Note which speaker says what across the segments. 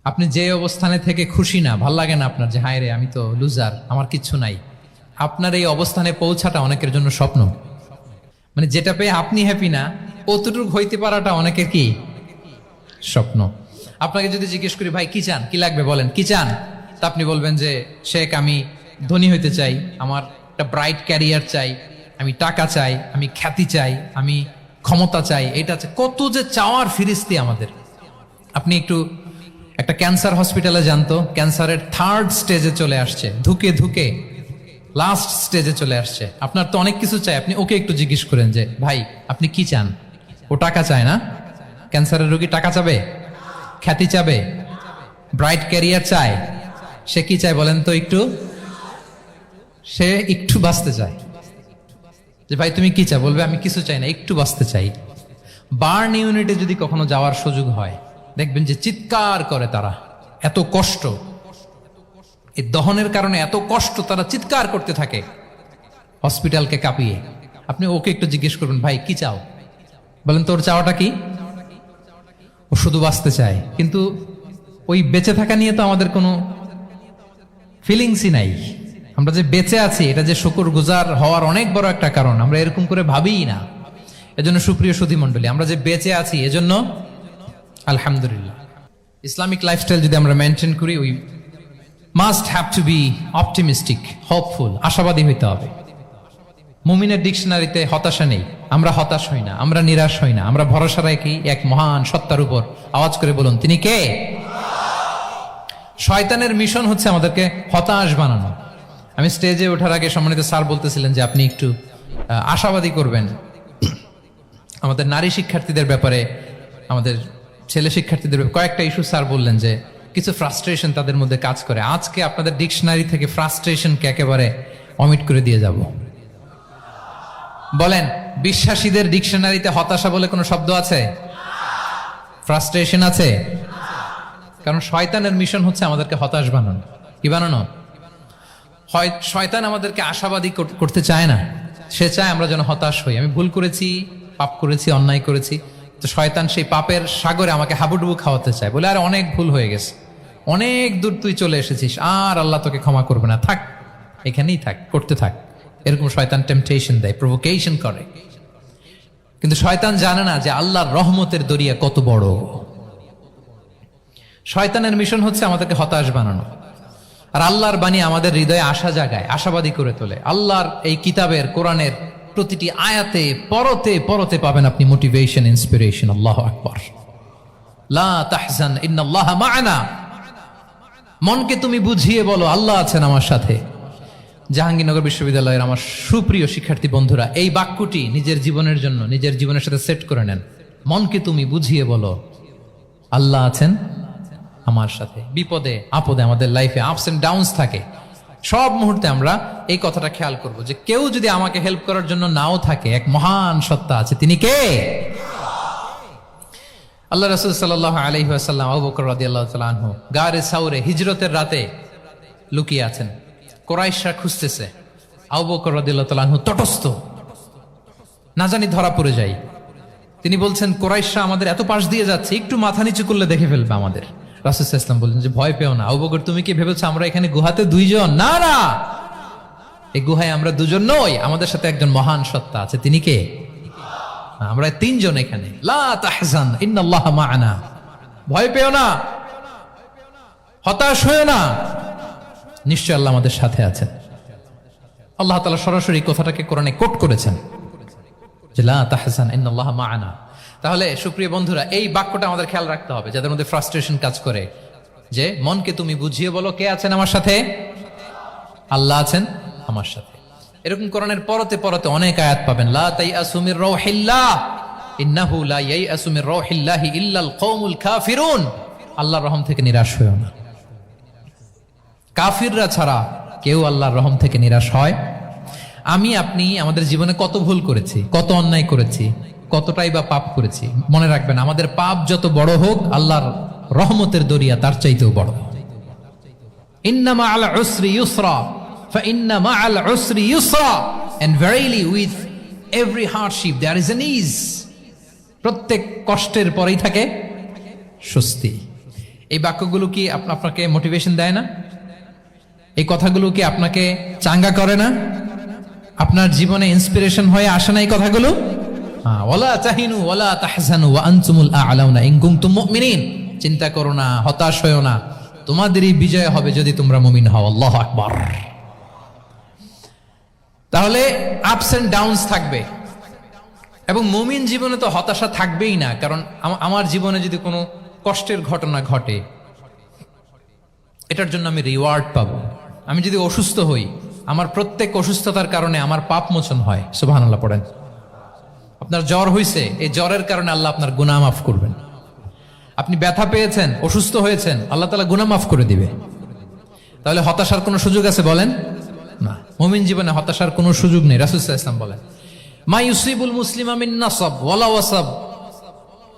Speaker 1: আপনি যে অবস্থানে থেকে খুশি না, ভাল লাগে না আপনার, যে হায় রে আমি তো লুজার, আমার কিচ্ছু নাই, আপনার এই অবস্থানে পৌঁছাটা অনেকের জন্য স্বপ্ন। মানে যেটা পেয়ে আপনি হ্যাপি না, অতটুকু হইতে পারাটা অনেকের কি স্বপ্ন। আপনাকে যদি জিজ্ঞেস করি ভাই কি চান, কি লাগবে বলেন, কি চান, তা আপনি বলবেন যে শেখ আমি ধনী হইতে চাই, আমার একটা ব্রাইট ক্যারিয়ার চাই, আমি টাকা চাই, আমি খ্যাতি চাই, আমি ক্ষমতা চাই, এটা চাই। কত যে চাওয়ার ফিরিস্তি আমাদের। আপনি একটু একটা ক্যান্সার হসপিটালে জানতো, ক্যান্সারের 3rd স্টেজে চলে আসছে, ধুকে ধুকে লাস্ট স্টেজে চলে আসছে। আপনার তো অনেক কিছু চাই, আপনি ওকে একটু জিজ্ঞেস করেন যে ভাই আপনি কি চান। ও টাকা চায় না? ক্যান্সারের রোগী টাকা চাবে, খ্যাতি চাবে, ব্রাইট ক্যারিয়ার চায়। সে কি চায় বলেন তো একটু? সে একটু বাঁচতে চায়। যে ভাই তুমি কি চাও, বলবে আমি কিছু চাই না, একটু বাঁচতে চাই। বার্ন ইউনিটে যদি কখনো যাওয়ার সুযোগ হয়, দেখবেন যে চিৎকার করে তারা, এত কষ্ট, এই দহনের কারণে এত কষ্ট, তারা চিৎকার করতে থাকে হসপিটালকে কাঁপিয়ে। আপনি ওকে একটু জিজ্ঞেস করবেন ভাই কি চাও, বলেন তোর চাওয়াটা কি? ও শুধু বাঁচতে চায়, কিন্তু ওই বেঁচে থাকা নিয়ে তো আমাদের কোনো ফিলিংসই নাই। আমরা যে বেঁচে আছি এটা যে শুকরগুজার হওয়ার অনেক বড় একটা কারণ, আমরা এরকম করে ভাবিই না। এজন্য সুপ্রিয় সুধী মণ্ডলী, আমরা যে বেঁচে আছি এজন্য আলহামদুলিল্লাহ। ইসলামিক লাইফস্টাইল যদি আমরা মেনটেন করি, we must have to be optimistic, hopeful, আশাবাদী হইতে হবে। মুমিনের ডিকশনারিতে হতাশা নেই, আমরা হতাশ হই না, আমরা নিরাশ হই না, আমরা ভরসা রাখি এক মহান সত্তার উপর। আওয়াজ করে বলুন তিনি কে? শয়তানের মিশন হচ্ছে আমাদেরকে হতাশ বানানো। আমি স্টেজে ওঠার আগে সম্মানিত স্যার বলতেছিলেন যে আপনি একটু আশাবাদী করবেন আমাদের নারী শিক্ষার্থীদের ব্যাপারে, আমাদের ছেলে শিক্ষার্থীদের ব্যাপারে। কয়েকটা ইস্যু স্যার বললেন যে কিছু ফ্রাস্ট্রেশন তাদের মধ্যে কাজ করে। আজকে আপনাদের ডিকশনারি থেকে ফ্রাস্ট্রেশনকে একেবারে অমিট করে দিয়ে যাব। বলেন, বিশ্বাসীদের ডিকশনারিতে হতাশা বলে কোনো শব্দ আছে? ফ্রাস্ট্রেশন আছে? কারণ শয়তানের মিশন হচ্ছে আমাদেরকে হতাশ বানানো। কি বানানো? শয়তান আমাদেরকে আশাবাদী করতে চায় না, সে চায় আমরা যেন হতাশ হই। আমি ভুল করেছি, পাপ করেছি, অন্যায় করেছি, তো শয়তান সেই পাপের সাগরে আমাকে হাবুডুবু খাওয়াতে চায়, বলে আর অনেক ভুল হয়ে গেছে, অনেক দূর তুই চলে এসেছিস, আর আল্লাহ তোকে ক্ষমা করবে না, থাক এখানেই থাক, করতে থাক। এরকম শয়তান টেম্পটেশন দেয়, প্রভোকেশন করে। কিন্তু শয়তান জানে না যে আল্লাহর রহমতের দরিয়া কত বড়। শয়তানের মিশন হচ্ছে আমাদেরকে হতাশ বানানো, আর আল্লাহর বাণী আমাদের হৃদয়ে আশা জাগায়, আশাবাদী করে তোলে। আল্লাহর এই কিতাবের, কোরআনের প্রতিটি আয়াতে পরতে পরতে পাবেন আপনি মোটিভেশন, ইন্সপিরেশন। আল্লাহু আকবার। লা তাহজান ইন্নাল্লাহা মা'ানা। মনকে তুমি বুঝিয়ে বলো আল্লাহ আছেন আমার সাথে। জাহাঙ্গীরনগর বিশ্ববিদ্যালয়ের আমার সুপ্রিয় শিক্ষার্থী বন্ধুরা, এই বাক্যটি নিজের জীবনের জন্য, নিজের জীবনের সাথে সেট করে নেন। মনকে তুমি বুঝিয়ে বলো আল্লাহ আছেন আমার সাথে। বিপদে আপদে, আমাদের লাইফে আপস এন্ড ডাউনস থাকে, সব মুহূর্তে আমরা এই কথাটা খেয়াল করব যে কেউ যদি আমাকে হেল্প করার জন্য নাও থাকে, এক মহান সত্তা আছে, তিনি কে? আল্লাহ রাসূল সাল্লাল্লাহু আলাইহি ওয়াসাল্লাম, আবু বকর রাদিয়াল্লাহু তাআলা আনহু গারে সাউরে হিজরতের রাতে লুকিয়ে আছেন, কুরাইশরা খুঁজতেছে। আবু বকর রাদিয়াল্লাহু তাআলা আনহু তটস্থ, না জানি ধরা পড়ে যায়। তিনি বলছেন কুরাইশরা আমাদের এত পাশ দিয়ে যাচ্ছে, একটু মাথা নিচু করলে দেখে ফেলবে আমাদের। রাসূল সাল্লাল্লাহু আলাইহি ওয়াসাল্লাম বললেন যে ভয় পেও না। আবু বকর তুমি কি ভেবেছো আমরা এখানে গুহাতে দুইজন? না না, এই গুহায় আমরা দুজন নই, আমাদের সাথে একজন মহান সত্তা আছে। তিনি কে? আমরা তিনজন এখানে। লা তাহজান ইন্নাল্লাহা মা'ানা। ভয় পেও না, হতাশ হয়ো না, নিশ্চয় আল্লাহ আমাদের সাথে আছেন। আল্লাহ তাআলা সরাসরি কথাটাকে কোরআনে কোট করেছেন যে লা তাহজান ইন্নাল্লাহা মা'ানা। তাহলে সুপ্রিয় বন্ধুরা, এই বাক্যটা আমাদের খেয়াল রাখতে হবে যাদের মধ্যে ফ্রাস্ট্রেশন কাজ করে, যে মনকে তুমি বুঝিয়ে বলো কে আছেন আমার সাথে? আল্লাহ আছেন আমার সাথে। এরকম কোরআনের পরতে পরতে অনেক আয়াত পাবেন। লা তাইয়াসু মির রাউহিল্লাহ ইন্নাহু লা ইয়াইয়াসু মির রাউহিল্লাহি ইল্লাল কওমুল কাফিরুন। আল্লাহর রহম থেকে নিরাশ হয়ো না। কাফিররা ছাড়া কেউ আল্লাহর রহম থেকে নিরাশ হয়? আমি আপনি আমাদের জীবনে কত ভুল করেছি, কত অন্যায় করেছি, কতটাই বা পাপ করেছি। মনে রাখবেন, আমাদের পাপ যত বড় হোক, আল্লাহর রহমতের দরিয়া তার চাইতেও বড়। ইন্না মা'আল উসরি ইউসরা ফাইন্না মা'আল উসরি ইউসরা, and verily with every hardship there is an ease. প্রত্যেক কষ্টের পরেই থাকে স্বস্তি। এই বাক্যগুলো কি আপনাকে মোটিভেশন দেয় না? এই কথাগুলো কি আপনাকে চাঙ্গা করে না? আপনার জীবনে ইন্সপিরেশন হয়ে আসে না এই কথাগুলো? ওয়ালা তাহিনু ওয়ালা তাহজানু ওয়া আনতুমুল আ'লাউনা ইন কুনতুম মুমিনিন। চিন্তা করো না, হতাশ হয়ো না, তোমাদেরই বিজয় হবে যদি তোমরা মুমিন হও। আল্লাহু আকবার। তাহলে আপস এন্ড ডাউনস থাকবে, এবং মুমিন জীবনে তো হতাশা থাকবেই না। কারণ আমার জীবনে যদি কোনো কষ্টের ঘটনা ঘটে, এটার জন্য আমি রিওয়ার্ড পাবো। আমি যদি অসুস্থ হই, আমার প্রত্যেক অসুস্থতার কারণে আমার পাপ মোচন হয়। সুবহানাল্লাহ পড়েন। আপনার জ্বর হয়েছে, এই জ্বরের কারণে আল্লাহ আপনার গুনাহ মাফ করবেন। আপনি ব্যথা পেয়েছেন, অসুস্থ হয়েছেন, আল্লাহ তাআলা গুনাহ মাফ করে দিবে। তাহলে হতাশার কোনো সুযোগ আছে বলেন? না। মুমিন জীবনে হতাশার কোনো সুযোগ নেই। রাসূল সাল্লাল্লাহু আলাইহি ওয়াসাল্লাম বলেন, মা ইউসিবুল মুসলিমা মিন নাসাব ওয়ালা ওয়াসাব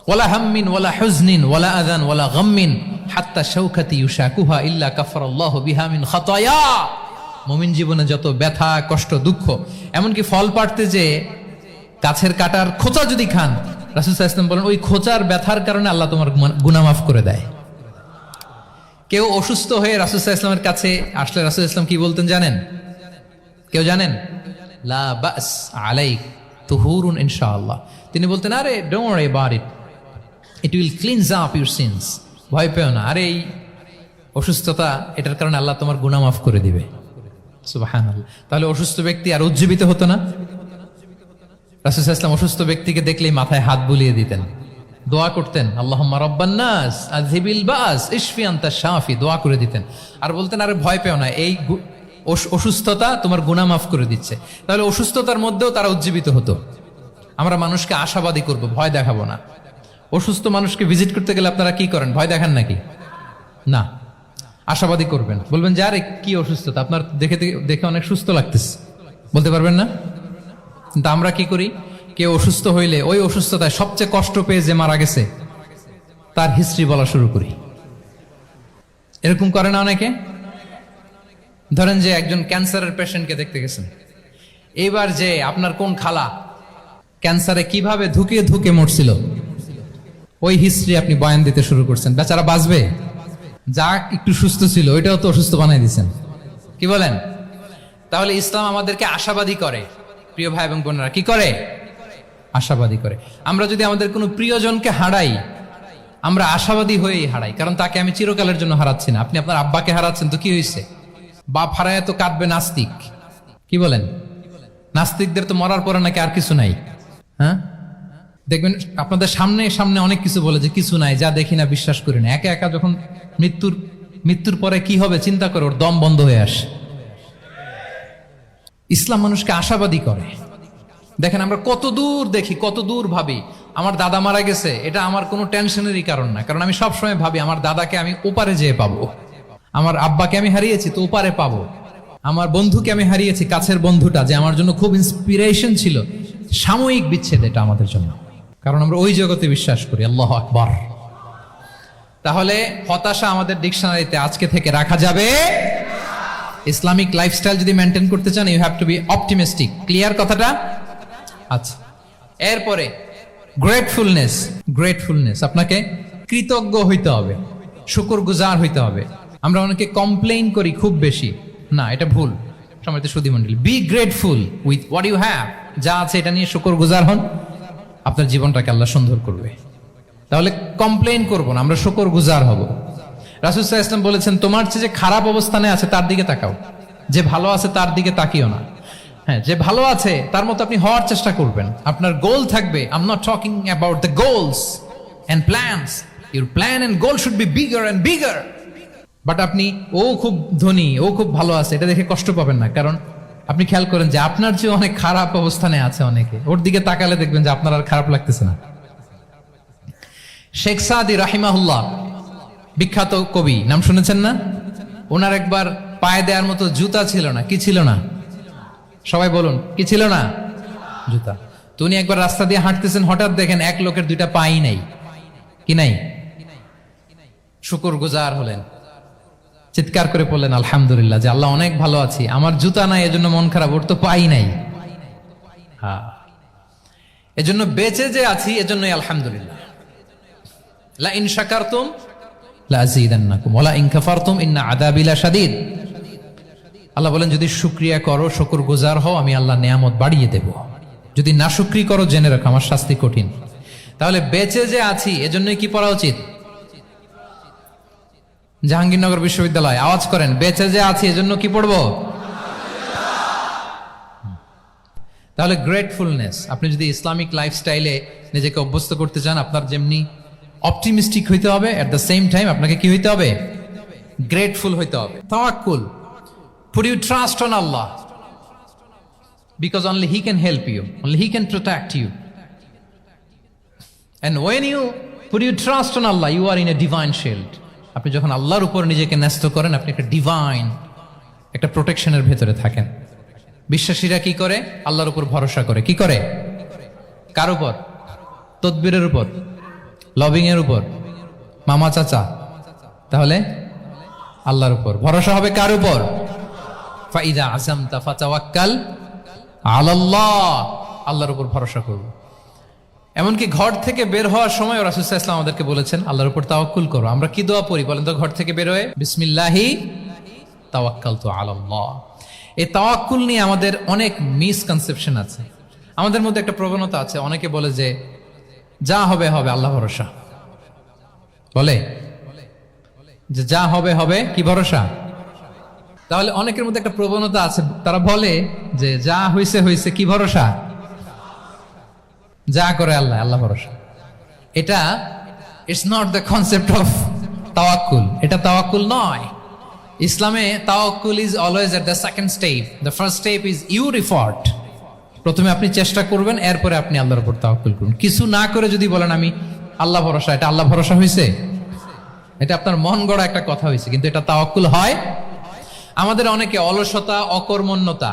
Speaker 1: ওয়ালা হাম্মিন ওয়ালা হুজনিন ওয়ালা আযান ওয়ালা গাম্মিন হাত্তা শাওকাতি ইউশাকুহা ইল্লা কাফারাল্লাহু বিহা মিন খাতায়া। মুমিন জীবনে যত ব্যথা, কষ্ট, দুঃখ, এমনকি ফল পাড়তে যে গাছের কাটার খোঁচা যদি খান, রাসূল সাল্লাল্লাহু আলাইহি ওয়াসাল্লাম বলেন ওই খোঁচার ব্যথার কারণে আল্লাহ তোমার গুনাহ মাফ করে দেয়। কেউ অসুস্থ হয়ে রাসূল সাল্লাল্লাহু আলাইহি ওয়াসাল্লামের কাছে আসলে রাসূল সাল্লাল্লাহু আলাইহি ওয়াসাল্লাম কি বলতেন জানেন? কেউ জানেন? লা বাস আলাইক তুহুরুন ইনশাআল্লাহ। তিনি বলতেন, আরে don't worry about it, it will cleanse up your scenes. ভয় পেও না, আরে এই অসুস্থতা, এটার কারণে আল্লাহ তোমার গুনাহ মাফ করে দিবে। সুবহানাল্লাহ। তাহলে অসুস্থ ব্যক্তি আর উজ্জীবিত হতো না? রাসূল সাল্লাল্লাহু আলাইহি ওয়াসাল্লাম অসুস্থ ব্যক্তিকে দেখলেই মাথায় হাত বুলিয়ে দিতেন, দোয়া করতেন, আল্লাহুম্মা রাব্বান নাস আযহিবিল বাস ইশফি আনতা শাফি, দোয়া করে দিতেন। আর বলতেন, আরে ভয় পেও না, এই অসুস্থতা তোমার গুনাহ মাফ করে দিচ্ছে। তাহলে অসুস্থতার মধ্যেও তারা উজ্জীবিত হতো। আমরা মানুষকে আশাবাদী করব, ভয় দেখাবো না। অসুস্থ মানুষকে ভিজিট করতে গেলে আপনারা কি করেন? ভয় দেখান নাকি? না, আশাবাদী করবেন। বলবেন যে আরে কি অসুস্থতা, আপনার দেখে অনেক সুস্থ লাগতেছে, বলতে পারবেন না? কিন্তু আমরা কি করি? কেউ অসুস্থ হইলে ওই অসুস্থতায় সবচেয়ে কষ্ট পেয়ে যে মারা গেছে তার হিস্ট্রি বলা শুরু করি। এরকম করে না অনেকে? ধরেন যে একজন ক্যান্সারের পেশেন্টকে দেখতে গেছেন, এইবার যে আপনার কোন খালা ক্যান্সারে কিভাবে ধুকে ধুকে মরছিল, ওই হিস্ট্রি আপনি বয়ান দিতে শুরু করছেন। বেচারা বাঁচবে? যা একটু সুস্থ ছিল ওইটাও তো অসুস্থ বানাই দিচ্ছেন। কি বলেন? তাহলে ইসলাম আমাদেরকে আশাবাদী করে। প্রিয় ভাই এবং বোনেরা, কি করে? আশাবাদী করে। আমরা যদি আমাদের কোনো প্রিয়জনকে হারাই, আমরা আশাবাদী হয়েই হারাই, কারণ তাকে আমি চিরকালের জন্য হারাচ্ছি না। আপনি আপনার আব্বাকে হারাচ্ছেন তো কি হয়েছে? বাপ হারায় তো কাঁদবে নাস্তিক। কি বলেন? নাস্তিকদের তো মরার পরে নাকি আর কিছু নাই। হ্যাঁ, দেখবেন আপনাদের সামনে সামনে অনেক কিছু বলে যে কিছু নাই, যা দেখি না বিশ্বাস করি না। একা একা যখন মৃত্যুর পরে কি হবে চিন্তা করে ওর দম বন্ধ হয়ে আসে। ইসলাম মানুষকে আশাবাদী করে। দেখেন আমরা কত দূর দেখি, কত দূর ভাবি। আমার দাদা মারা গেছে, এটা আমার কোনো টেনশনেরই কারণ না, কারণ আমি সবসময় ভাবি আমার দাদাকে আমি ওপারে যেয়ে পাবো। আমার আব্বাকে আমি হারিয়েছি তো ওপারে পাবো। আমার বন্ধুকে আমি হারিয়েছি, কাছের বন্ধুটা যে আমার জন্য খুব ইন্সপিরেশন ছিল, সাময়িক বিচ্ছেদ এটা আমাদের জন্য, কারণ আমরা ওই জগতে বিশ্বাস করি। আল্লাহু আকবার। তাহলে হতাশা আমাদের ডিকশনারিতে আজকে থেকে রাখা যাবে। ইসলামিক লাইফস্টাইল যদি মেনটেন করতে চান, you have to be optimistic. Clear কথাটা? আচ্ছা, এরপরে গ্রেটফুলনেস, আপনাকে কৃতজ্ঞ হইতে হবে, শুকরগুজার হইতে হবে। আমরা অনেকে কমপ্লেইন করি খুব বেশি, না এটা ভুল। সম্মানিত সুধী মণ্ডলী, be grateful with what you have. যা আছে এটা নিয়ে শুকরগুজার হন, আপনার জীবনটাকে আল্লাহ সুন্দর করবে। তাহলে কমপ্লেইন করব না, আমরা শুকরগুজার হব। রাসূল সাল্লাল্লাহু আলাইহি ওয়াসাল্লাম বলেছেন, তোমার চেয়ে যে খারাপ অবস্থানে আছে তার দিকে তাকাও, যে ভালো আছে তার দিকে তাকিও না। হ্যাঁ, যে ভালো আছে তার মতো আপনি হওয়ার চেষ্টা করবেন। আপনার গোল থাকবে। I am not talking about the goals and plans, your plan and goal should be bigger and bigger. But আপনি ও খুব ধনী, ও খুব ভালো আছে, এটা দেখে কষ্ট পাবেন না, কারণ আপনি খেয়াল করেন যে আপনার যে অনেক খারাপ অবস্থানে আছে অনেকে, ওর দিকে তাকালে দেখবেন যে আপনার আর খারাপ লাগতেছে না। শেখ সাদি রাহিমাহুল্লাহ, বিখ্যাত কবি, নাম শুনেছেন না? ওনার একবার পায়ে দেওয়ার মতো জুতা ছিল না। কি ছিল না? সবাই বলুন, কি ছিল না? জুতা। তো উনি একবার রাস্তা দিয়ে হাঁটতেছেন, হঠাৎ দেখেন এক লোকের দুইটা পাই নাই। কি নাই? শুকরগুজার হলেন, চিৎকার করে বললেন আলহামদুলিল্লাহ, যে আল্লাহ অনেক ভালো আছি, আমার জুতা নাই এজন্য মন খারাপ, ওর তো পাই নাই। হ্যাঁ, এজন্য বেঁচে যে আছি এজন্যই আলহামদুলিল্লাহ। লা ইন শাকারতুম লাযীদান্নাকুম ওয়ালা ইন কাফারতুম ইন্না আযাবি লাশাদীদ। আল্লাহ বলেন যদি শুকরিয়া করো, শুকরগুজার হও, আমি আল্লাহ নিয়ামত বাড়িয়ে দেব। যদি নাশুকরি করো জেনে রাখো আমার শাস্তি কঠিন। তাহলে বেঁচে যে আছি এজন্যই কি পড়া উচিত? জাহাঙ্গীরনগর বিশ্ববিদ্যালয় আওয়াজ করেন, বেঁচে যে আছি এজন্য কি পড়বো? তাহলে গ্রেটফুলনেস, আপনি যদি ইসলামিক লাইফস্টাইলে নিজেকে অভ্যস্ত করতে চান, আপনার যেমনি অপটিমিস্টিক হইতে হবে, এট দ্য সেম টাইম আপনাকে কি হইতে হবে? গ্রেটফুল হইতে হবে। তাওয়াক্কুল, put your trust on Allah because only He can help you, only He can protect you. And when you put your trust on Allah, you are in a divine shield. আপনি যখন আল্লাহর উপর নিজেকে ন্যস্ত করেন, আপনি একটা ডিভাইন একটা প্রোটেকশনের ভেতরে থাকেন। বিশ্বাসীরা কি করে? আল্লাহর উপর ভরসা করে। কি করে? কার উপর? তদবিরের উপর, লবিং এর উপর, মামা চাচা। তাহলে আল্লাহর উপর ভরসা হবে। কার উপর? ফাইদা আযামতা ফাতাওয়াক্কাল আলাল্লাহ, আল্লাহর উপর ভরসা করব। এমনকি ঘর থেকে বের হওয়ার সময় রাসূল সাল্লাল্লাহু আলাইহি ওয়াসাল্লাম আমাদেরকে বলেছেন আল্লাহর উপর তাওয়াক্কুল করো। আমরা কি দোয়া পড়ি বলেন তো ঘর থেকে বের হয়ে? বিসমিল্লাহি তাওয়াক্কালতু আলাল্লাহ। এই তাওয়াক্কুল নিয়ে আমাদের অনেক মিসকনসেপশন আছে। আমাদের মধ্যে একটা প্রবণতা আছে, অনেকে বলে যে যা হবে হবে, আল্লাহ ভরসা। বলে যে যা হবে হবে, কি ভরসা? তাহলে অনেকের মধ্যে একটা প্রবণতা আছে, তারা বলে যে যা হইছে হইছে, কি ভরসা? যা করে আল্লাহ, আল্লাহ ভরসা। এটা it's not the concept of তাওয়াক্কুল। এটা তাওয়াক্কুল নয়। ইসলামে তাওয়াক্কুল is always at the second step. The first step is your effort. প্রথমে আপনি চেষ্টা করবেন, এরপরে আপনি আল্লাহর উপর তাওয়াক্কুল করুন। কিছু না করে যদি বলেন আমি আল্লাহ ভরসা, এটা আল্লাহ ভরসা হয়েছে? এটা আপনার মন গড়া একটা কথা হয়েছে, কিন্তু এটা তাওয়াক্কুল হয়? আমাদের অনেকে অলসতা, অকর্মণ্যতা,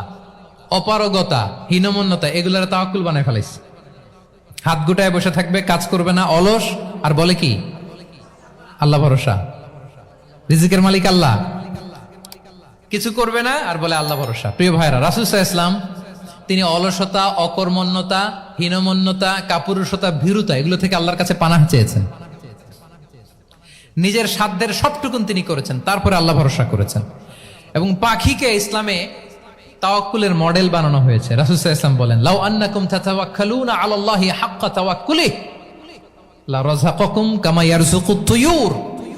Speaker 1: অপারগতা, হীনমন্যতা এগুলোর তাওয়াক্কুল বানায় ফেলাইছে। হাত গুটায় বসে থাকবে, কাজ করবে না, অলস, আর বলে কি আল্লাহ ভরসা। রিজিকের মালিক আল্লাহ, কিছু করবে না আর বলে আল্লাহ ভরসা। প্রিয় ভাইরা, রাসূল সাল্লাল্লাহু আলাইহি ওয়াসাল্লাম তিনি অলসতা, অকর্মণ্যতা, হীনমন্যতা, কাপুরুষতা, ভীরুতা এগুলো থেকে আল্লাহর কাছে পানাহ চেয়েছেন। নিজের সাধ্যের সবটুকুন তিনি করেছেন, তারপরে আল্লাহ ভরসা করেছেন। এবং পাখিকে ইসলামে তাওয়াক্কুলের মডেল বানানো হয়েছে। রাসূল সাল্লাল্লাহু আলাইহি ওয়াসাল্লাম বলেন লাউ আন্নাকুম তাতাওয়াক্কালুনা আলাল্লাহি হাক্কা তাওয়াক্কুলি লা রাযাকাকুম কামা ইয়ারযুকুত তুয়ুর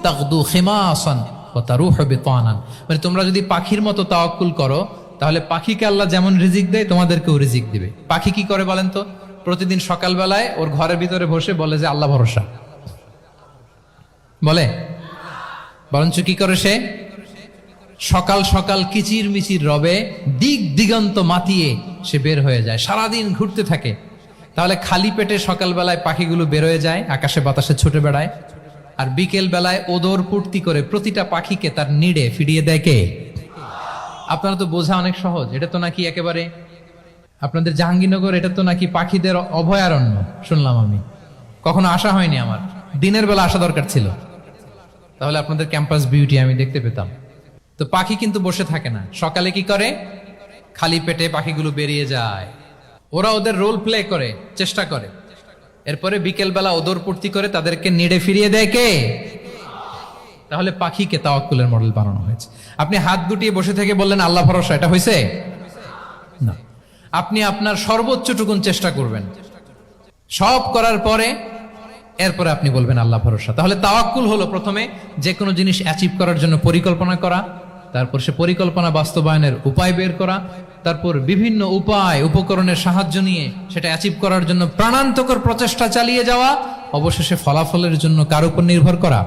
Speaker 1: তাগদু খিমাসান ওয়া তারুহু বিতানান। মানে তোমরা যদি পাখির মতো তাওয়াক্কুল করো, তাহলে পাখিকে আল্লাহ যেমন রিজিক দেয় তোমাদেরকেও রিজিক দিবে। পাখি কি করে বলেন তো? প্রতিদিন সকালবেলায় ওর ঘরের ভিতরে বসে বলে যে আল্লাহ ভরসা। বলে? বরঞ্চ কি করে সে? সকাল সকাল কিচির মিচির রবে, দিক দিগন্ত মাতিয়ে সে বের হয়ে যায়, সারাদিন ঘুরতে থাকে। তাহলে খালি পেটে সকালবেলায় পাখিগুলো বের হয়ে যায়, আকাশে বাতাসে ছুটে বেড়ায়, আর বিকেল বেলায় ওদর পূর্তি করে প্রতিটা পাখিকে তার নিড়ে ফিরিয়ে দেয় কে? আপনারা তো বোঝা অনেক সহজ। এটা তো নাকি একেবারে আপনাদের জাহাঙ্গীরনগর, এটা তো নাকি পাখিদের অভয়ারণ্য শুনলাম আমি। কখনো আসা হয়নি আমার, দিনের বেলা আসা দরকার ছিল, তাহলে আপনাদের ক্যাম্পাস বিউটি আমি দেখতে পেতাম। তো পাখি কিন্তু বসে থাকে না, সকালে কি করে? খালি পেটে পাখিগুলো বেরিয়ে যায়, ওরা ওদের রোল প্লে করে, চেষ্টা করে, এরপরে বিকেল বেলা ওদর পূর্তি করে তাদেরকে নিড়ে ফিরিয়ে দেয় কে? তাহলে পাখিকে তাওয়াক্কুলের মডেল বানানো হয়েছে। আপনি হাত গুটিয়ে বসে থেকে বললেন আল্লাহ ভরসা, এটা হয়েছে না। আপনি আপনার সর্বোচ্চটুকুন চেষ্টা করবেন, সব করার পরে এরপরে আপনি বলবেন আল্লাহ ভরসা। তাহলে তাওয়াক্কুল হলো প্রথমে যে কোনো জিনিস অ্যাচিভ করার জন্য পরিকল্পনা করা, তারপর সে পরিকল্পনা বাস্তবায়নের উপায় বের করা, তারপর বিভিন্ন উপায় উপকরণের সাহায্য নিয়ে সেটা অ্যাচিভ করার জন্য প্রাণান্তকর প্রচেষ্টা চালিয়ে যাওয়া, অবশেষে ফলাফলের জন্য কার উপর নির্ভর করা।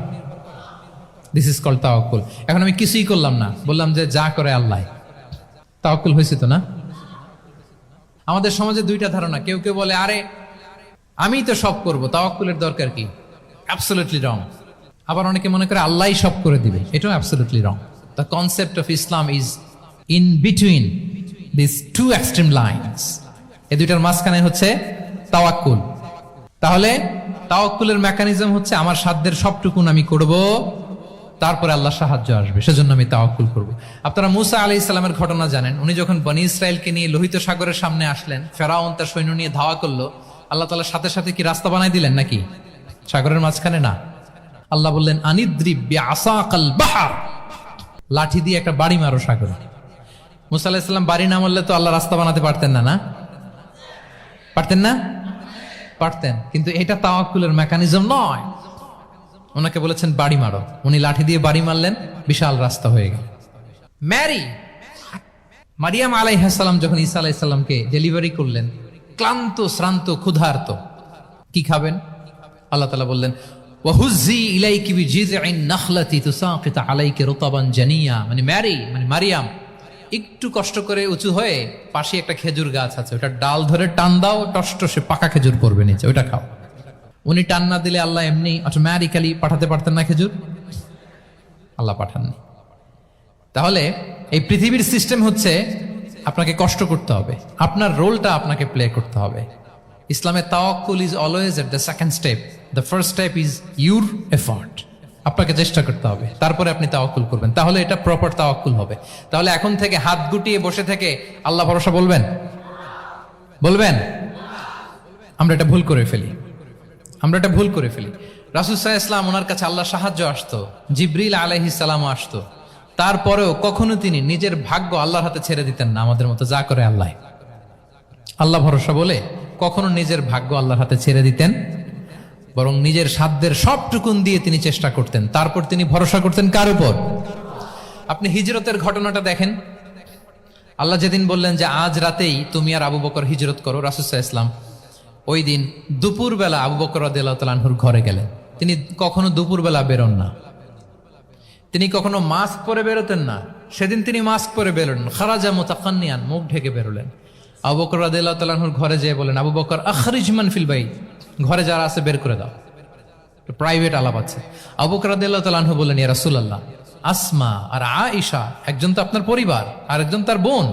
Speaker 1: দিস ইজ কল্ড তাওয়াক্কুল। এখন আমি কিছুই করলাম না, বললাম যে যা করে আল্লাহ, তাওয়াক্কুল হয়েছে তো না? আমাদের সমাজে দুইটা ধারণা, কেউ কেউ বলে আরে আমি তো সব করব, তাওয়াক্কুলের দরকার কি? Absolutely wrong. আবার অনেকে মনে করে আল্লাহই সব করে দিবে, এটাও absolutely wrong. The concept of Islam is in between this two extreme lines. এই দুইটার মাঝখানে হচ্ছে তাওয়াক্কুল। তাহলে তাওয়াক্কুলের মেকানিজম হচ্ছে আমার সাধ্যের সবটুকুন আমি করব, তারপরে আল্লাহ সাহায্য আসবে, সেজন্য আমি তাওয়াক্কুল করব। আপনারা মুসা আলাইহিস সালামের ঘটনা জানেন। উনি যখন বনী ইসরায়েলকে নিয়ে লোহিত সাগরের সামনে আসলেন, ফেরাউন তার সৈন্য নিয়ে ধাওয়া করলো, আল্লাহ তাআলা সাথে সাথে কি রাস্তা বানাই দিলেন নাকি? সাগরের মাঝখানে না, আল্লাহ বললেন আনিদ্রিব বিআসাকাল বাহর, লাঠি দিয়ে একটা বাড়ি মারো সাগরে। মুসা আলাইহিস সালাম বাড়ি না মারলে তো আল্লাহ রাস্তা বানাতে পারতেন না, না পারতেন না? পারতেন, কিন্তু এটা তাওয়াক্কুলের মেকানিজম নয়। ওনাকে বলেছেন বাড়ি মারো, উনি লাঠি দিয়ে বাড়ি মারলেন, বিশাল রাস্তা হয়ে গেল। মারিয়াম আলাইহিস সালাম যখন ঈসা আলাইহিস সালামকে ডেলিভারি করলেন, ক্লান্ত শ্রান্ত ক্ষুধার্ত, কি খাবেন? আল্লাহ তাআলা বললেন ওয়াহুজ্জি ইলাইকি বিজিযইন নাখলাতি তুসাকিত আলাইকি রুতাবান জানিয়া, মানে মারিয়াম একটু কষ্ট করে উঁচু হয়ে পাশে একটা খেজুর গাছ আছে, ওটা ডাল ধরে টান দাও, টসটসে পাকা খেজুর পড়বে নিচে, ওটা খাও। উনি টান না দিলে আল্লাহ এমনি অটোমেটিক্যালি পাঠাতে পারতেন না খেজুর? আল্লাহ পাঠাননি। তাহলে এই পৃথিবীর সিস্টেম হচ্ছে আপনাকে কষ্ট করতে হবে, আপনার রোলটা আপনাকে প্লে করতে হবে। ইসলামে তাওয়াক্কুল is always at the second step, the first step is your effort. আপনাকে চেষ্টা করতে হবে, তারপরে আপনি তাওয়াক্কুল করবেন, তাহলে এটা প্রপার তাওয়াক্কুল হবে। তাহলে এখন থেকে হাত গুটিয়ে বসে থেকে আল্লাহ ভরসা বলবেন? আমরা এটা ভুল করে ফেলি। রাসূল সাল্লাল্লাহু আলাইহি ওয়াসাল্লাম, ওনার কাছে আল্লাহ সাহায্য আসতো, জিবরিল আলাইহিস সালাম আসতো, তারপরেও কখনো তিনি নিজের ভাগ্য আল্লাহর হাতে ছেড়ে দিতেন না। আমাদের মতো যা করে আল্লাহ ভরসা বলে কখনো নিজের ভাগ্য আল্লাহর হাতে ছেড়ে দিতেন, বরং নিজের সাধ্যের সবটুকুন দিয়ে তিনি চেষ্টা করতেন। তারপর তিনি ভরসা করতেন কার উপর? আপনি হিজরতের ঘটনাটা দেখেন। আল্লাহ যেদিন বললেন যে আজ রাতেই তুমি আর আবু বকর হিজরত করো, রাসূল সাল্লাল্লাহু আলাইহি ওয়াসাল্লাম ওই দিন দুপুরবেলা আবু বকর রাদিয়াল্লাহু তাআলা আনহুর ঘরে গেলেন। তিনি কখনো দুপুরবেলা বেরোন না, তিনি কখনো মাস্ক পরে বেরোতেন না। সেদিন তিনি মাস্ক পরে বেরোলেন, খারাজা মুতাকান্নিয়ান, মুখ ঢেকে বেরোলেন। আবু বকর রাদিয়াল্লাহু তাআলা আনহুর ঘরে যেয়ে বলেন, আবু বকর আখরিজ মান ফিল বাইত, ঘরে যারা আছে বের করে দাও, প্রাইভেট আলাপ আছে। আবু বকর রাদিয়াল্লাহু তাআলা আনহু বললেন, ইয়া রাসূলুল্লাহ, আসমা আর আয়েশা একজন তো আপনার পরিবার আর একজন তার বোন,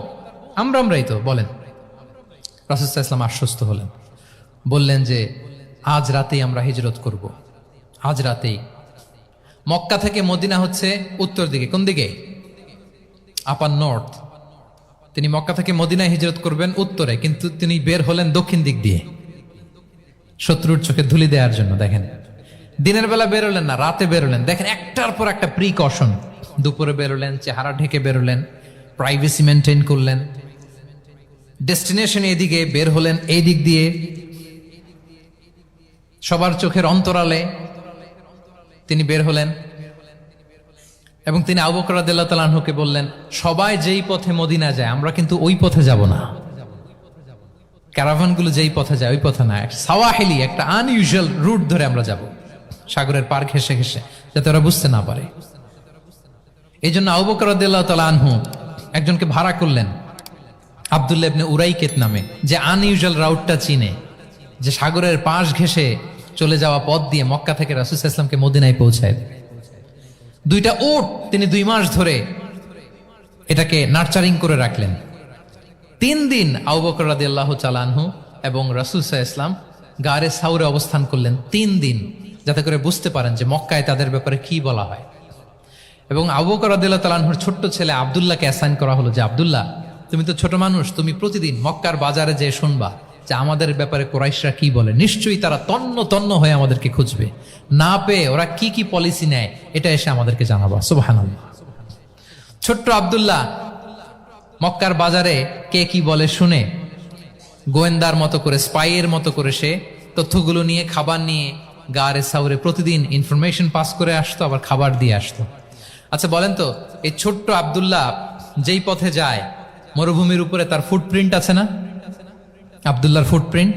Speaker 1: আমরাই তো, বলেন। রাসূল সাল্লাল্লাহু আলাইহি ওয়াসাল্লাম আশ্বস্ত হলেন, বললেন যে আজ রাতেই আমরা হিজরত করব, আজ রাতেই। মক্কা থেকে মদিনা হচ্ছে উত্তর দিকে, কোন দিকে? আপার নর্থ। তিনি মক্কা থেকে মদিনায় হিজরত করবেন উত্তরে, কিন্তু তিনি বের হলেন দক্ষিণ দিক দিয়ে, শত্রুর চোখে ধুলি দেওয়ার জন্য। দেখেন, দিনের বেলা বেরোলেন না, রাতে বেরোলেন। দেখেন, একটার পর একটা প্রিকশন। দুপুরে বেরোলেন, চেহারা ঢেকে বেরোলেন, প্রাইভেসি মেনটেন করলেন। ডেস্টিনেশন এদিকে, বের হলেন এই দিক দিয়ে, সবার চোখের অন্তরালে তিনি বের হলেন। এবং তিনি আবু বকর রাদিয়াল্লাহু তাআলা আনহুকে বললেন, সবাই যেই পথে মদিনা যায় আমরা কিন্তু ওই পথে যাব না, ক্যারাভানগুলো যেই পথে যায় ওই পথে না, সাওয়াহিলি একটা আনইউজুয়াল রুট ধরে আমরা যাব, সাগরের পার ঘেঁষে ঘেঁষে, যাতে ওরা বুঝতে না পারে। এই জন্য আবু বকর রাদিয়াল্লাহু তাআলা আনহু একজনকে ভাড়া করলেন, আব্দুল্লাহ ইবনে উরাইকেত নামে, যে আনইউজুয়াল রাউটটা চিনে, যে সাগরের পাশ ঘেঁষে চলে যাওয়া পথ দিয়ে মক্কা থেকে রাসূল সাল্লাল্লাহু আলাইহি ওয়াসাল্লামকে মদিনায় পৌঁছায় দেবে। 2টা উট তিনি 2 মাস ধরে এটাকে নার্চারিং করে রাখলেন। 3 দিন আবু বকর রাদিয়াল্লাহু তাআলা আনহু এবং রাসূল সাল্লাল্লাহু আলাইহি ওয়াসাল্লাম গারে সাউরে অবস্থান করলেন 3 দিন, যাতে করে বুঝতে পারেন যে মক্কায় তাদের ব্যাপারে কি বলা হয়। এবং আবু বকর রাদিয়াল্লাহু তাআলা আনহুর ছোট্ট ছেলে আব্দুল্লাহকে অ্যাসাইন করা হলো যে, আব্দুল্লাহ, তুমি তো ছোট মানুষ, তুমি প্রতিদিন মক্কার বাজারে যেয়ে শুনবা যে আমাদের ব্যাপারে কুরাইশরা কি বলে। নিশ্চয়ই তারা তন্ন তন্ন হয়ে আমাদেরকে খুঁজবে, না পেয়ে ওরা কি কি পলিসি নেয় এটা এসে আমাদেরকে জানাবা। সুবহানাল্লাহ। ছোট্ট আব্দুল্লাহ মক্কার বাজারে কে কি বলে শুনে গোয়েন্দার মতো করে, স্পাইয়ের মতো করে সে তথ্যগুলো নিয়ে, খাবার নিয়ে গারে সাউরে প্রতিদিন ইনফরমেশন পাস করে আসতো, আবার খাবার দিয়ে আসতো। আচ্ছা বলেন তো, এই ছোট্ট আব্দুল্লাহ যেই পথে যায়, মরুভূমির উপরে তার ফুটপ্রিন্ট আছে না? আব্দুল্লাহর ফুটপ্রিন্ট।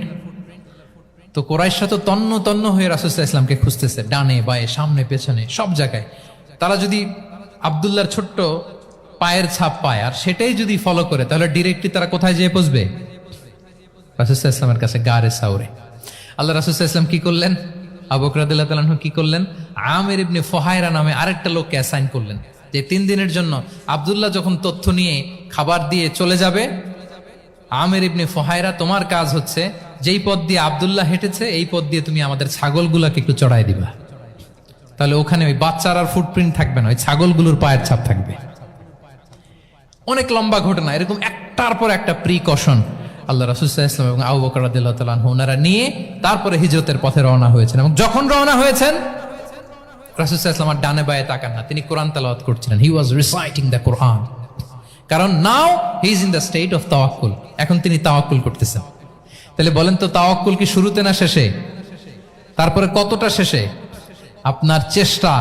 Speaker 1: তো কুরাইশরা তো তন্ন তন্ন হয়ে রাসূল সাল্লাল্লাহু আলাইহি ওয়াসাল্লামকে খুঁজতেছে, ডানে বায়ে, সামনে পেছনে, সব জায়গায়। তারা যদি আব্দুল্লাহর ছোট্ট পায়ের ছাপ পায় আর সেটাই যদি ফলো করে, তাহলে ডিরেক্টলি তারা কোথায় যেয়ে পৌঁছবে? রাসূল সাল্লাল্লাহু আলাইহি ওয়াসাল্লামের কাছে, গারে সাউরে। আল্লাহ রাসূল সাল্লাল্লাহু আলাইহি ওয়াসাল্লাম কি করলেন? আবু বকর রাদিয়াল্লাহু তাআলা আনহু কি করলেন? আমির ইবনে ফুহায়রা নামে আরেকটা লোককে অ্যাসাইন করলেন, যে 3 দিনের জন্য আব্দুল্লাহ যখন তথ্য নিয়ে খাবার দিয়ে চলে যাবে, আমির ইবনে ফুহায়রা, তোমার কাজ হচ্ছে যেই পথ দিয়ে আব্দুল্লাহ হেঁটেছে এই পথ দিয়ে তুমি আমাদের ছাগলগুলোকে একটু চড়াই দিবা। তাহলে ওখানে ওই বাচ্চার আর ফুটপ্রিন্ট থাকবে না, ওই ছাগলগুলোর পায়ের ছাপ থাকবে। অনেক লম্বা ঘটনা, এরকম একটার পর একটা প্রিকশন আল্লাহ রাসূল সাল্লাল্লাহু আলাইহি ওয়াসাল্লাম এবং আবু বকর রাদিয়াল্লাহু তাআলা আনহু ওনারা নিয়ে তারপরে হিজরতের পথে রওনা হয়েছেন। এবং যখন রওনা হয়েছেন রাসূল সাল্লাল্লাহু আলাইহি ওয়াসাল্লাম ডানে বায়ে তাকান না, তিনি কোরআন তেলাওয়াত করছিলেন। হি ওয়াজ রিসাইটিং দ্য কোরআন, কারণ now he is in the state of তাওয়াক্কুল, এখন তিনি তাওয়াক্কুল করতেছেন। তাহলে বলেন তো তাওয়াক্কুল কি শুরুতে না শেষে? তারপরে কতটা শেষে? আপনার চেষ্টা,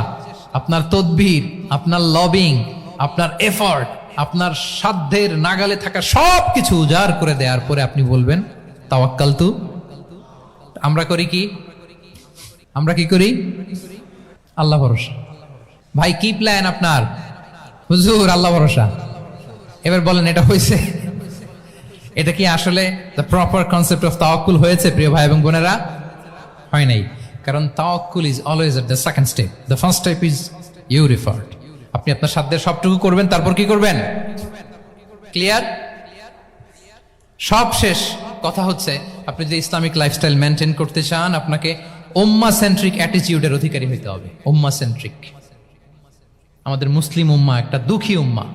Speaker 1: আপনার তদবির, আপনার লবিং, আপনার এফর্ট, আপনার সাধ্যের নাগালে থাকা সব কিছু উজাড় করে দেওয়ার পরে আপনি বলবেন তাওয়াক্কালতু। আমরা করি কি? আমরা কি করি? আল্লাহ ভরসা। ভাই কি প্ল্যান আপনার? হুজুর আল্লাহ ভরসা। এবার বলেন এটা হয়েছে? এটা কি আসলে দ্য প্রপার কনসেপ্ট অফ তাওয়াক্কুল হয়েছে প্রিয় ভাই এবং বোনেরা? হয় নাই। কারণ তাওয়াক্কুল is always at the second step, the first step is you referred. আপনি আপনার সাধ্যের সবটুকু করবেন, তারপর কি করবেন? ক্লিয়ার? সব শেষ। কথা হচ্ছে আপনি যদি ইসলামিক লাইফস্টাইল মেনটেন করতে চান, আপনাকে উম্মাহ সেন্ট্রিক অ্যাটিটিউডের অধিকারী হইতে হবে। উম্মাহ সেন্ট্রিক। আমাদের মুসলিম উম্মাহ একটা দুঃখী উম্মাহ,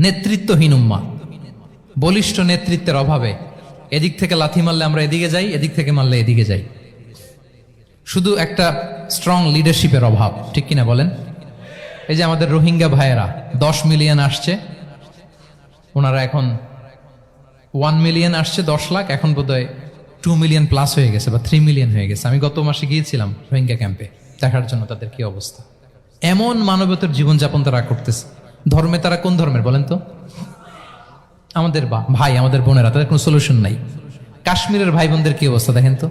Speaker 1: নেতৃত্বহীন উম্মাহ, বলিষ্ঠ নেতৃত্বের অভাবে এদিক থেকে লাথি মারলে আমরা এদিকে যাই, এদিক থেকে মারলে এদিকে যাই। শুধু একটা স্ট্রং লিডারশিপের অভাব, ঠিক কিনা বলেন? এই যে আমাদের রোহিঙ্গা ভাইয়েরা 10 মিলিয়ন আসছে, ওনারা এখন 1 মিলিয়ন আসছে, 10 লাখ, এখন বোধহয় 2 মিলিয়ন প্লাস হয়ে গেছে বা 3 মিলিয়ন হয়ে গেছে। আমি গত মাসে গিয়েছিলাম রোহিঙ্গা ক্যাম্পে দেখার জন্য তাদের কি অবস্থা। এমন মানবতার জীবনযাপন তারা করতেছে। ধর্মে তারা কোন ধর্মের বলেন তো? আমাদের ভাই, আমাদের বোনেরা, তাদের কোনো সলিউশন নাই। কাশ্মীরের ভাই বোনদের কি অবস্থা দেখেন তো।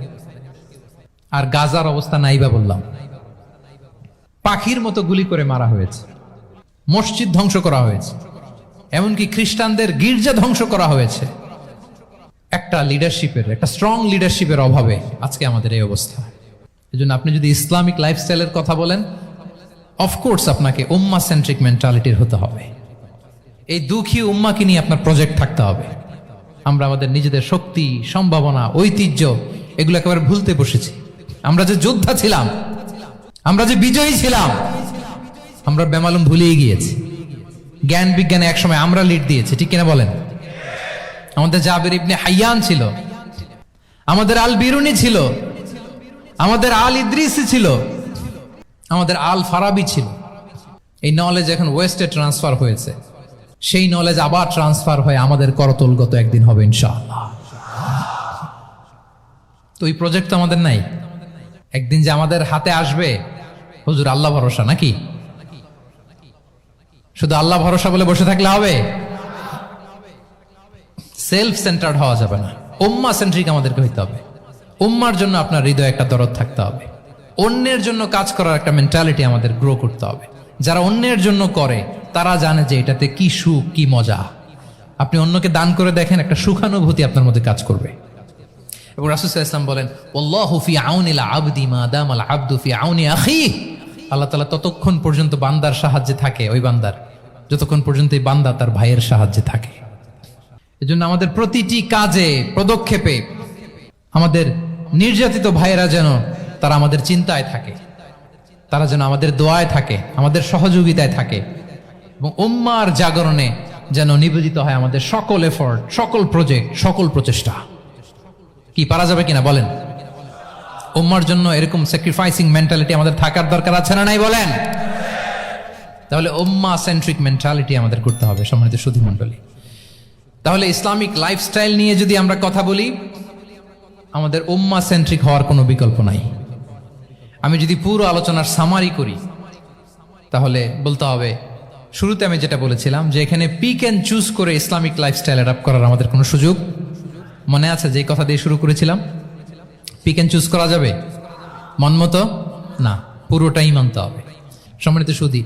Speaker 1: আর গাজার অবস্থা নাই বা বললাম। পাখির মতো গুলি করে মারা হয়েছে, মসজিদ ধ্বংস করা হয়েছে, এমনকি খ্রিস্টানদের গির্জা ধ্বংস করা হয়েছে। একটা লিডারশিপের, একটা স্ট্রং লিডারশিপের অভাবে আজকে আমাদের এই অবস্থা। এই জন্য আপনি যদি ইসলামিক লাইফস্টাইলের কথা বলেন, অফকোর্স আপনাকে উম্মাহ সেন্ট্রিক মেন্টালিটির হতে হবে। এই দুঃখী উম্মাকে নিয়ে আপনার প্রজেক্ট থাকতে হবে। আমরা আমাদের নিজেদের শক্তি, সম্ভাবনা, ঐতিহ্য এগুলো একেবারে ভুলতে বসেছি। আমরা যে যোদ্ধা ছিলাম, আমরা যে বিজয়ী ছিলাম, আমরা বেমালুম ভুলিয়ে গিয়েছি। জ্ঞান বিজ্ঞানে একসময় আমরা লিড দিয়েছি, ঠিক কিনা বলেন? আমাদের জাবির ইবনে হাইয়ান ছিল, আমাদের আল বিরুনি ছিল, আমাদের আল ইদ্রিসি ছিল, আমাদের আল ফারাবি ছিল। এই নলেজ এখন ওয়েস্টে ট্রান্সফার হয়েছে, সেই নলেজ আবার ট্রান্সফার হয়ে আমাদের করতলগত একদিন হবে ইনশাআল্লাহ। তো এই প্রজেক্ট তো আমাদের নাই। একদিন যে আমাদের হাতে আসবে, হুজুর আল্লাহ ভরসা নাকি? শুধু আল্লাহ ভরসা বলে বসে থাকলে হবে? সেলফ সেন্টার্ড হওয়া যাবে না, উম্মাহ সেন্ট্রিক আমাদেরকে হইতে হবে। উম্মার জন্য আপনার হৃদয়ে একটা দরদ থাকতে হবে। অন্যের জন্য কাজ করার একটা মেন্টালিটি আমাদের গ্রো করতে হবে। যারা অন্যের জন্য করে তারা জানে যে এটাতে কি সুখ, কি মজা। আপনি অন্যকে দান করে দেখেন, একটা সুখানুভূতি আপনার মধ্যে কাজ করবে। এবং রাসূল সাল্লাল্লাহু আলাইহি ওয়াসাল্লাম বলেন, আল্লাহু ফি আউনিল আবদি মা দামাল আবদু ফি আউনি আখিহি। আল্লাহ তাআলা ততক্ষণ পর্যন্ত বান্দার সাহায্যে থাকে, ওই বান্দার, যতক্ষণ পর্যন্ত এই বান্দা তার ভাইয়ের সাহায্যে থাকে। এজন্য আমাদের প্রতিটি কাজে, পদক্ষেপে আমাদের নির্যাতিত ভাইয়েরা যেন তারা আমাদের চিন্তায় থাকে, তারা যেন আমাদের দোয়ায় থাকে, আমাদের সহযোগিতায় থাকে, এবং উম্মার জাগরণে যেন নিবেদিত হয় আমাদের সকল এফোর্ট, সকল প্রজেক্ট, সকল প্রচেষ্টা। কি পারা যাবে কিনা বলেন? উম্মার জন্য এরকম স্যাক্রিফাইসিং মেন্টালিটি আমাদের থাকার দরকার আছে না নাই বলেন? তাহলে উম্মাহ সেন্ট্রিক মেন্টালিটি আমাদের করতে হবে সম্মানিত সুধী মণ্ডলী। তাহলে ইসলামিক লাইফস্টাইল নিয়ে যদি আমরা কথা বলি, আমাদের উম্মাহ সেন্ট্রিক হওয়ার কোনো বিকল্প নাই। আমি যদি পুরো আলোচনার সামারি করি, তাহলে বলতে হবে, শুরুতে আমি যেটা বলেছিলাম যে এখানে পিক অ্যান্ড চুজ করে ইসলামিক লাইফস্টাইল অ্যাডাপ্ট করার আমাদের কোনো সুযোগ মনে আছে? যে কথা দিয়ে শুরু করেছিলাম, পিক অ্যান্ড চুজ করা যাবে মন মতো না, পুরোটাই মানতে হবে। সম্মানিত সুধী,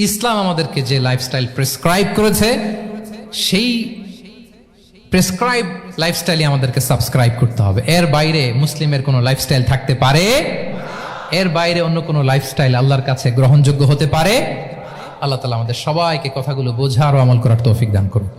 Speaker 1: ইসলাম আমাদেরকে যে লাইফস্টাইল প্রেসক্রাইব করেছে, সেই প্রেসক্রাইব লাইফস্টাইলই আমাদেরকে সাবস্ক্রাইব করতে হবে। এর বাইরে মুসলিমের কোনো লাইফস্টাইল থাকতে পারে? এর বাইরে অন্য কোনো লাইফস্টাইল আল্লাহর কাছে গ্রহণযোগ্য হতে পারে? আল্লাহ তাআলা আমাদের সবাইকে কথাগুলো বোঝার ও আমল করার তৌফিক দান করুন।